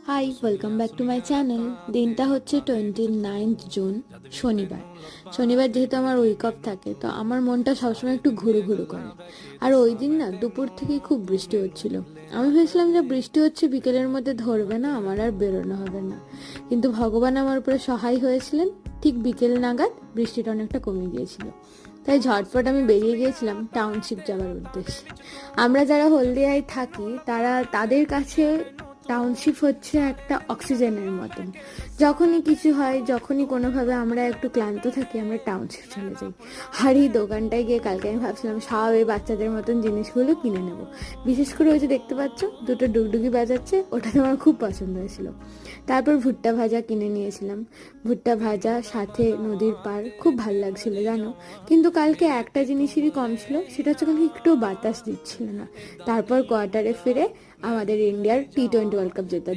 High, welcome back to my channel. দিনটা হচ্ছে 29th June, শনিবার। শনিবার যেহেতু আমার উইক অফ থাকে, তো আমার মনটা সবসময় একটু ঘুরু ঘুরু করে। আর ওই দিন না দুপুর থেকেই খুব বৃষ্টি হচ্ছিল। আমি ভেবেছিলাম যে বৃষ্টি হচ্ছে বিকেলের মধ্যে ধরবে না, আমার আর বেরোনো হবে না। কিন্তু ভগবান আমার উপরে সহায় হয়েছিলেন। ঠিক বিকেল নাগাদ বৃষ্টিটা অনেকটা কমে গিয়েছিল। তাই ঝটফট আমি বেরিয়ে গিয়েছিলাম টাউনশিপ যাওয়ার উদ্দেশ্যে। আমরা যারা হলদিয়ায় থাকি তাদের কাছে টাউনশিপ হচ্ছে একটা অক্সিজেনের মতন। যখনই কিছু হয়, যখনই কোনোভাবে আমরা একটু ক্লান্ত থাকি, আমরা টাউনশিপ চলে যাই। আর এই দোকানটায় গিয়ে কালকে আমি ভাবছিলাম সব এই বাচ্চাদের মতন জিনিসগুলো কিনে নেব। বিশেষ করে ওই যে দেখতে পাচ্ছ দুটো ডুগডুগি বাজাচ্ছে, ওটাতে আমার খুব পছন্দ হয়েছিল। তারপর ভুট্টা ভাজা কিনে নিয়েছিলাম। ভুট্টা ভাজা সাথে নদীর পার, খুব ভাল লাগছিল জানো। কিন্তু কালকে একটা জিনিসেরই কম ছিল, সেটা হচ্ছে কালকে একটু বাতাস দিচ্ছিল না। তারপর কোয়ার্টারে ফিরে আমাদের ইন্ডিয়ার T20 ওয়ার্ল্ড কাপ জেতা